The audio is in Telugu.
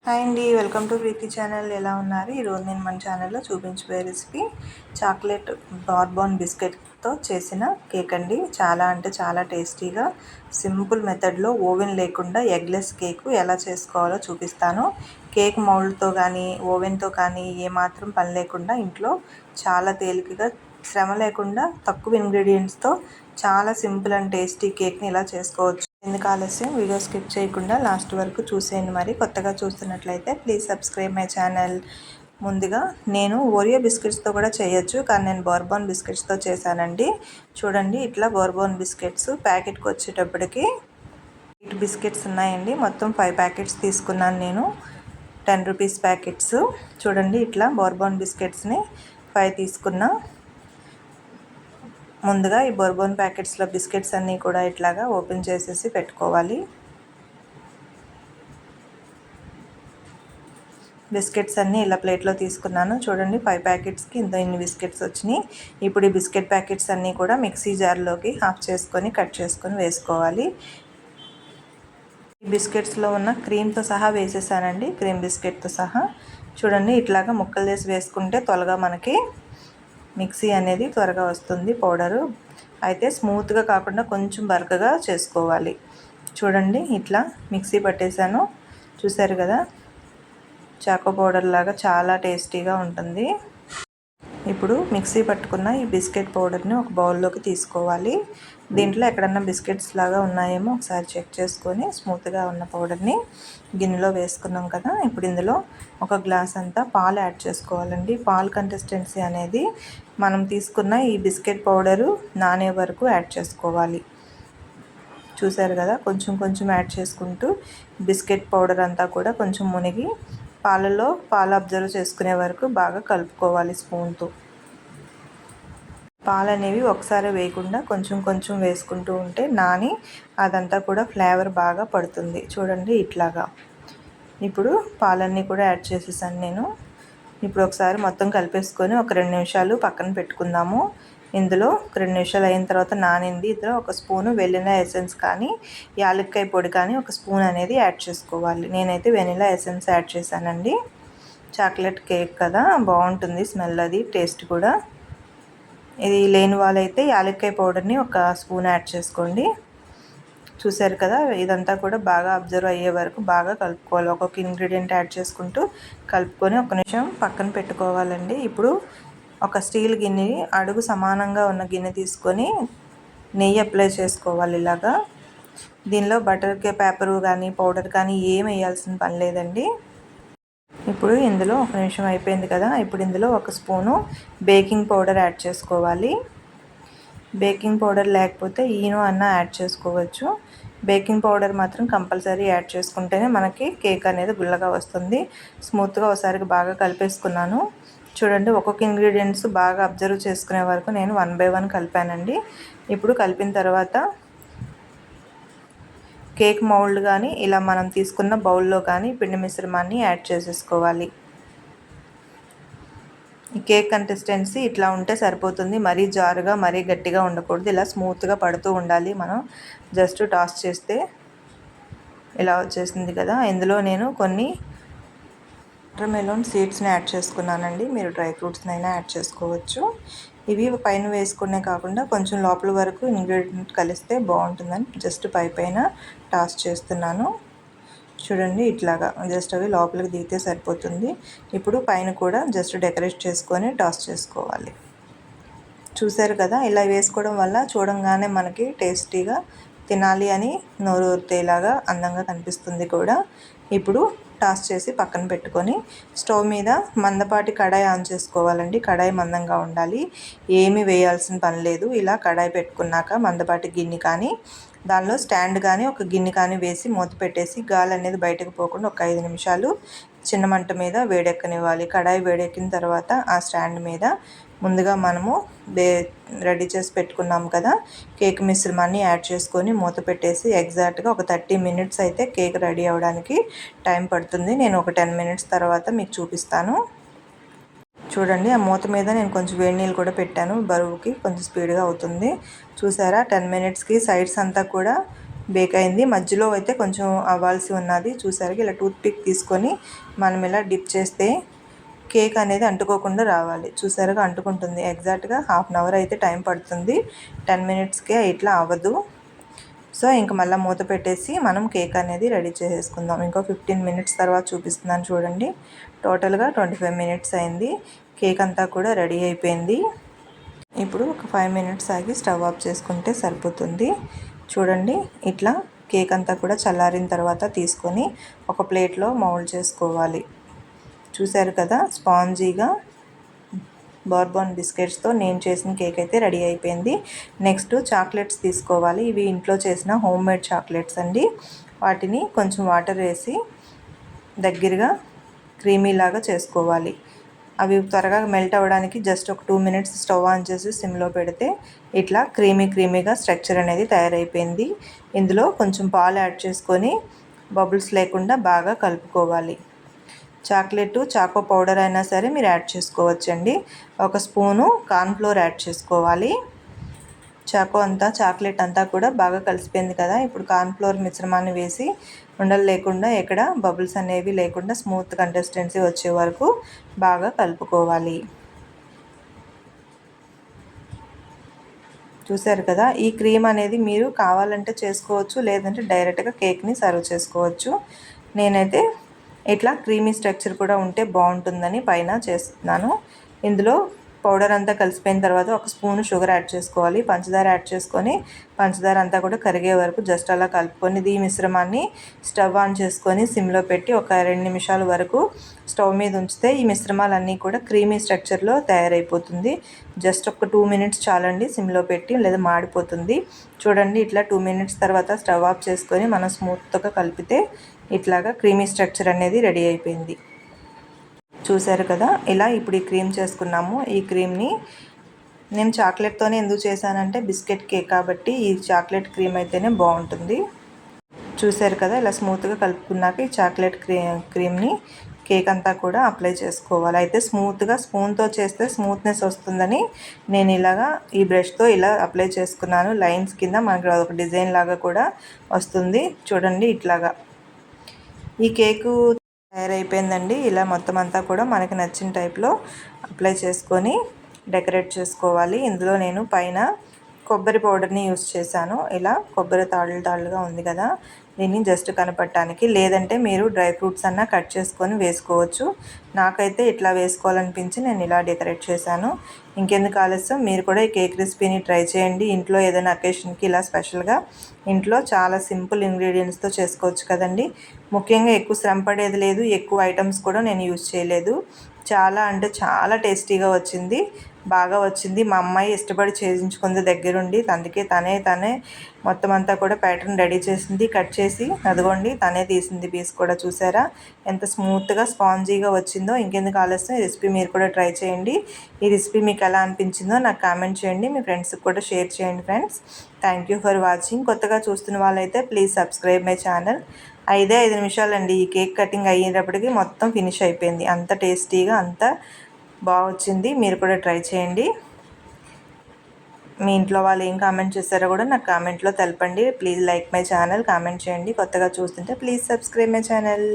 హాయ్ అండి, వెల్కమ్ టు ప్రీతి ఛానల్. ఎలా ఉన్నారు? ఈరోజు నేను మన ఛానల్లో చూపించబోయే రెసిపీ చాక్లెట్ బార్బన్ బిస్కెట్తో చేసిన కేక్ అండి. చాలా అంటే చాలా టేస్టీగా సింపుల్ మెథడ్లో ఓవెన్ లేకుండా ఎగ్లెస్ కేక్ ఎలా చేసుకోవాలో చూపిస్తాను. కేక్ మౌల్డ్తో కానీ ఓవెన్తో కానీ ఏమాత్రం పని లేకుండా ఇంట్లో చాలా తేలికగా శ్రమ లేకుండా తక్కువ ఇంగ్రీడియంట్స్తో చాలా సింపుల్ అండ్ టేస్టీ కేక్ని ఇలా చేసుకోవచ్చు. ఎందుకు ఆలస్యం, వీడియో స్కిప్ చేయకుండా లాస్ట్ వరకు చూసేయండి. మరి కొత్తగా చూస్తున్నట్లయితే ప్లీజ్ సబ్స్క్రైబ్ మై ఛానల్. ముందుగా నేను ఓరియో బిస్కెట్స్తో కూడా చేయొచ్చు, కానీ నేను బోర్బన్ బిస్కెట్స్తో చేశానండి. చూడండి, ఇట్లా బోర్బన్ బిస్కెట్స్ ప్యాకెట్కి వచ్చేటప్పటికి 8 బిస్కెట్స్ ఉన్నాయండి. మొత్తం 5 ప్యాకెట్స్ తీసుకున్నాను నేను, 10 రూపీస్ ప్యాకెట్స్. చూడండి, ఇట్లా బోర్బన్ బిస్కెట్స్ని 5 తీసుకున్నా. ముందుగా ఈ బోర్బన్ ప్యాకెట్స్లో బిస్కెట్స్ అన్నీ కూడా ఇట్లాగా ఓపెన్ చేసేసి పెట్టుకోవాలి. బిస్కెట్స్ అన్నీ ఇలా ప్లేట్లో తీసుకున్నాను. చూడండి, 5 ప్యాకెట్స్కి ఇన్ని బిస్కెట్స్ వచ్చినాయి. ఇప్పుడు ఈ బిస్కెట్ ప్యాకెట్స్ అన్నీ కూడా మిక్సీ జార్లోకి హాఫ్ చేసుకొని కట్ చేసుకొని వేసుకోవాలి. ఈ బిస్కెట్స్లో ఉన్న క్రీమ్తో సహా వేసేసానండి, క్రీమ్ బిస్కెట్తో సహా. చూడండి, ఇట్లాగా ముక్కలు చేసి వేసుకుంటే త్వరగా మనకి మిక్సీ అనేది త్వరగా వస్తుంది. పౌడరు అయితే స్మూత్గా కాకుండా కొంచెం బరకగా చేసుకోవాలి. చూడండి, ఇట్లా మిక్సీ పట్టేశాను. చూసారు కదా, చాకో పౌడర్ లాగా చాలా టేస్టీగా ఉంటుంది. ఇప్పుడు మిక్సీ పట్టుకున్న ఈ బిస్కెట్ పౌడర్ని ఒక బౌల్లోకి తీసుకోవాలి. దీంట్లో ఎక్కడన్నా బిస్కెట్స్ లాగా ఉన్నాయేమో ఒకసారి చెక్ చేసుకొని స్మూత్గా ఉన్న పౌడర్ని గిన్నెలో వేసుకున్నాం కదా. ఇప్పుడు ఇందులో ఒక గ్లాస్ అంతా పాలు యాడ్ చేసుకోవాలండి. పాలు కన్సిస్టెన్సీ అనేది మనం తీసుకున్న ఈ బిస్కెట్ పౌడరు నానే వరకు యాడ్ చేసుకోవాలి. చూసారు కదా, కొంచెం కొంచెం యాడ్ చేసుకుంటూ బిస్కెట్ పౌడర్ అంతా కూడా కొంచెం మునిగి పాలలో పాలు అబ్జర్వ్ చేసుకునే వరకు బాగా కలుపుకోవాలి స్పూన్తో. పాలు అనేవి ఒకసారి వేయకుండా కొంచెం కొంచెం వేసుకుంటూ ఉంటే నాని అదంతా కూడా ఫ్లేవర్ బాగా పడుతుంది. చూడండి, ఇట్లాగా. ఇప్పుడు పాలన్నీ కూడా యాడ్ చేసేసాను నేను. ఇప్పుడు ఒకసారి మొత్తం కలిపేసుకొని ఒక 2 నిమిషాలు పక్కన పెట్టుకుందాము. ఇందులో 2 నిమిషాలు అయిన తర్వాత నానింది. ఇందులో ఒక స్పూను వెనిలా ఎసెన్స్ కానీ యాలక్కాయ పొడి కానీ ఒక స్పూన్ అనేది యాడ్ చేసుకోవాలి. నేనైతే వెనిలా ఎసెన్స్ యాడ్ చేశానండి. చాక్లెట్ కేక్ కదా, బాగుంటుంది స్మెల్, అది టేస్ట్ కూడా. ఇది లేని వాళ్ళైతే యాలక్కాయ పౌడర్ని ఒక స్పూన్ యాడ్ చేసుకోండి. చూసారు కదా, ఇదంతా కూడా బాగా అబ్జర్వ్ అయ్యే వరకు బాగా కలుపుకోవాలి. ఒక్కొక్క ఇంగ్రీడియంట్ యాడ్ చేసుకుంటూ కలుపుకొని 1 నిమిషం పక్కన పెట్టుకోవాలండి. ఇప్పుడు ఒక స్టీల్ గిన్నె, అడుగు సమానంగా ఉన్న గిన్నె తీసుకొని నెయ్యి అప్లై చేసుకోవాలి ఇలాగా. దీనిలో బటర్ పేపరు కానీ పౌడర్ కానీ ఏం వేయాల్సిన పని లేదండి. ఇప్పుడు ఇందులో 1 నిమిషం అయిపోయింది కదా. ఇప్పుడు ఇందులో 1 స్పూను బేకింగ్ పౌడర్ యాడ్ చేసుకోవాలి. బేకింగ్ పౌడర్ లేకపోతే ఈనో అన్న యాడ్ చేసుకోవచ్చు. బేకింగ్ పౌడర్ మాత్రం కంపల్సరీ యాడ్ చేసుకుంటేనే మనకి కేక్ అనేది గుల్లగా వస్తుంది. స్మూత్గా ఒకసారి బాగా కలిపేసుకున్నాను. చూడండి, ఒక్కొక్క ఇంగ్రీడియంట్స్ బాగా అబ్జర్వ్ చేసుకునే వరకు నేను 1 బై 1 కలిపానండి. ఇప్పుడు కలిపిన తర్వాత కేక్ మౌల్డ్ కానీ ఇలా మనం తీసుకున్న బౌల్లో కానీ పిండి మిశ్రమాన్ని యాడ్ చేసేసుకోవాలి. ఈ కేక్ కన్సిస్టెన్సీ ఇట్లా ఉంటే సరిపోతుంది. మరీ జారుగా మరీ గట్టిగా ఉండకూడదు. ఇలా స్మూత్గా పడుతూ ఉండాలి. మనం జస్ట్ టాస్ చేస్తే ఇలా వచ్చేసింది కదా. ఇందులో నేను కొన్ని వాటర్ మెలోన్ సీడ్స్ని యాడ్ చేసుకున్నానండి. మీరు డ్రై ఫ్రూట్స్ని అయినా యాడ్ చేసుకోవచ్చు. ఇవి పైన వేసుకునే కాకుండా కొంచెం లోపల వరకు ఇంగ్రీడియంట్ కలిస్తే బాగుంటుందని జస్ట్ పైన టాస్ చేస్తున్నాను. చూడండి, ఇట్లాగా జస్ట్ అవి లోపలికి దిగితే సరిపోతుంది. ఇప్పుడు పైన కూడా జస్ట్ డెకరేట్ చేసుకొని టాస్ చేసుకోవాలి. చూసారు కదా, ఇలా వేసుకోవడం వల్ల చూడంగానే మనకి టేస్టీగా తినాలి అని నోరు ఊరితేలాగా అందంగా కనిపిస్తుంది కూడా. ఇప్పుడు టాస్ చేసి పక్కన పెట్టుకొని స్టవ్ మీద మందపాటి కడాయి ఆన్ చేసుకోవాలండి. కడాయి మందంగా ఉండాలి, ఏమీ వేయాల్సిన పని లేదు. ఇలా కడాయి పెట్టుకున్నాక మందపాటి గిన్నె కానీ దానిలో స్టాండ్ కానీ ఒక గిన్నె కానీ వేసి మూత పెట్టేసి గాలి అనేది బయటకు పోకుండా ఒక 5 నిమిషాలు చిన్న మంట మీద వేడెక్కనివ్వాలి. కడాయి వేడెక్కిన తర్వాత ఆ స్టాండ్ మీద ముందుగా మనము రెడీ చేసి పెట్టుకున్నాం కదా కేక్ మిశ్రమాన్ని యాడ్ చేసుకొని మూత పెట్టేసి ఎగ్జాక్ట్గా ఒక 30 మినిట్స్ అయితే కేక్ రెడీ అవ్వడానికి టైం పడుతుంది. నేను ఒక 10 మినిట్స్ తర్వాత మీకు చూపిస్తాను. చూడండి, ఆ మూత మీద నేను కొంచెం వేడి నీళ్ళు కూడా పెట్టాను. బరువుకి కొంచెం స్పీడ్గా అవుతుంది. చూసారా, 10 మినిట్స్కి సైడ్స్ అంతా కూడా బేక్ అయింది. మధ్యలో అయితే కొంచెం అవ్వాల్సి ఉన్నది. చూసారు, ఇలా టూత్ పిక్ తీసుకొని మనం ఇలా డిప్ చేస్తే కేక్ అనేది అంటుకోకుండా రావాలి. చూసారుగా అంటుకుంటుంది. ఎగ్జాక్ట్గా ½ అన్ అవర్ అయితే టైం పడుతుంది. 10 మినిట్స్కే ఇట్లా అవ్వదు. సో ఇంక మళ్ళీ మూత పెట్టేసి మనం కేక్ అనేది రెడీ చేసేసుకుందాం. ఇంకో 15 మినిట్స్ తర్వాత చూపిస్తున్నాను చూడండి. టోటల్గా 25 మినిట్స్ అయింది. కేక్ అంతా కూడా రెడీ అయిపోయింది. ఇప్పుడు ఒక 5 మినిట్స్ ఆగి స్టవ్ ఆఫ్ చేసుకుంటే సరిపోతుంది. చూడండి, ఇట్లా కేక్ అంతా కూడా చల్లారిన తర్వాత తీసుకొని ఒక ప్లేట్లో మౌల్డ్ చేసుకోవాలి. చూసారు కదా, స్పాంజీగా బోర్బాన్ బిస్కెట్స్తో నేను చేసిన కేక్ అయితే రెడీ అయిపోయింది. నెక్స్ట్ చాక్లెట్స్ తీసుకోవాలి. ఇవి ఇంట్లో చేసిన హోమ్ మేడ్ చాక్లెట్స్ అండి. వాటిని కొంచెం వాటర్ వేసి దగ్గరగా క్రీమీలాగా చేసుకోవాలి. అవి త్వరగా మెల్ట్ అవ్వడానికి జస్ట్ ఒక 2 మినిట్స్ స్టవ్ ఆన్ చేసి సిమ్లో పెడితే ఇట్లా క్రీమీగా స్ట్రక్చర్ అనేది తయారైపోయింది. ఇందులో కొంచెం పాలు యాడ్ చేసుకొని బబుల్స్ లేకుండా బాగా కలుపుకోవాలి. చాకో పౌడర్ అయినా సరే మీరు యాడ్ చేసుకోవచ్చండి. ఒక స్పూను కార్న్ఫ్లోర్ యాడ్ చేసుకోవాలి. చాక్లెట్ అంతా కూడా బాగా కలిసిపోయింది కదా. ఇప్పుడు కార్న్ఫ్లోర్ మిశ్రమాన్ని వేసి ఉండలు లేకుండా, ఎక్కడ బబుల్స్ అనేవి లేకుండా స్మూత్ కన్సిస్టెన్సీ వచ్చే వరకు బాగా కలుపుకోవాలి. చూసారు కదా, ఈ క్రీమ్ అనేది మీరు కావాలంటే చేసుకోవచ్చు, లేదంటే డైరెక్ట్గా కేక్ని సర్వ్ చేసుకోవచ్చు. నేనైతే ఇట్లా క్రీమీ స్ట్రక్చర్ కూడా ఉంటే బాగుంటుందని పైన చేస్తున్నాను. ఇందులో పౌడర్ అంతా కలిసిపోయిన తర్వాత ఒక స్పూన్ షుగర్ యాడ్ చేసుకోవాలి. పంచదార యాడ్ చేసుకొని పంచదార అంతా కూడా కరిగే వరకు జస్ట్ అలా కలుపుకొని ఈ మిశ్రమాన్ని స్టవ్ ఆన్ చేసుకొని సిమ్లో పెట్టి ఒక 2 నిమిషాల వరకు స్టవ్ మీద ఉంచితే ఈ మిశ్రమాలన్నీ కూడా క్రీమీ స్ట్రక్చర్లో తయారైపోతుంది. జస్ట్ ఒక 2 మినిట్స్ చాలండి సిమ్లో పెట్టి, లేదా మాడిపోతుంది. చూడండి, ఇట్లా 2 మినిట్స్ తర్వాత స్టవ్ ఆఫ్ చేసుకొని మనం స్మూత్గా కలిపితే ఇట్లాగా క్రీమీ స్ట్రక్చర్ అనేది రెడీ అయిపోయింది. చూసారు కదా, ఇలా ఇప్పుడు ఈ క్రీమ్ చేసుకున్నాము. ఈ క్రీమ్ని నేను చాక్లెట్తోనే ఎందుకు చేశానంటే బిస్కెట్ కేక్ కాబట్టి ఈ చాక్లెట్ క్రీమ్ అయితేనే బాగుంటుంది. చూసారు కదా, ఇలా స్మూత్గా కలుపుకున్నాక ఈ చాక్లెట్ క్రీమ్ని కేక్ అంతా కూడా అప్లై చేసుకోవాలి. అయితే స్మూత్గా స్పూన్తో చేస్తే స్మూత్నెస్ వస్తుందని నేను ఇలాగా ఈ బ్రష్తో ఇలా అప్లై చేసుకున్నాను. లైన్స్ కింద మనకి ఒక డిజైన్ లాగా కూడా వస్తుంది. చూడండి, ఇట్లాగా ఈ కేకు తయారైపోయిందండి. ఇలా మొత్తం అంతా కూడా మనకి నచ్చిన టైప్లో అప్లై చేసుకొని డెకరేట్ చేసుకోవాలి. ఇందులో నేను పైన కొబ్బరి పౌడర్ని యూస్ చేశాను. ఇలా కొబ్బరి తాళ్ళుగా ఉంది కదా, దీన్ని జస్ట్ కనపడటానికి, లేదంటే మీరు డ్రై ఫ్రూట్స్ అన్నా కట్ చేసుకొని వేసుకోవచ్చు. నాకైతే ఇట్లా వేసుకోవాలనిపించి నేను ఇలా డెకరేట్ చేశాను. ఇంకెందుకు ఆలస్యం, మీరు కూడా ఈ కేక్ రెసిపీని ట్రై చేయండి. ఇంట్లో ఏదైనా అకేషన్కి ఇలా స్పెషల్గా ఇంట్లో చాలా సింపుల్ ఇంగ్రీడియంట్స్తో చేసుకోవచ్చు కదండి. ముఖ్యంగా ఎక్కువ శ్రమ పడేది లేదు, ఎక్కువ ఐటమ్స్ కూడా నేను యూజ్ చేయలేదు. చాలా అంటే చాలా టేస్టీగా వచ్చింది, బాగా వచ్చింది. మా అమ్మాయి ఇష్టపడి చేయించుకుంది దగ్గరుండి. అందుకే తనే మొత్తం అంతా కూడా ప్యాటర్న్ రెడీ చేసింది, కట్ చేసి అదిగోండి తనే తీసింది పీస్ కూడా. చూసారా ఎంత స్మూత్గా స్పాంజీగా వచ్చిందో. ఇంకెందుకు ఆలస్యం, ఈ రెసిపీ మీరు కూడా ట్రై చేయండి. ఈ రెసిపీ మీకు ఎలా అనిపించిందో నాకు కామెంట్ చేయండి, మీ ఫ్రెండ్స్కి కూడా షేర్ చేయండి friends. Thank you for watching. కొత్తగా చూస్తున్న వాళ్ళైతే ప్లీజ్ సబ్స్క్రైబ్ మై ఛానల్. 5 నిమిషాలండి ఈ కేక్ కటింగ్ అయ్యేటప్పటికి మొత్తం ఫినిష్ అయిపోయింది. అంత టేస్టీగా అంత బాగా వచ్చింది. మీరు కూడా ట్రై చేయండి. మీ ఇంట్లో వాళ్ళు ఏం కామెంట్ చేస్తారో కూడా నాకు కామెంట్లో తెలపండి. Please like my channel, comment చేయండి. కొత్తగా చూస్తుంటే ప్లీజ్ సబ్స్క్రైబ్ మై ఛానల్.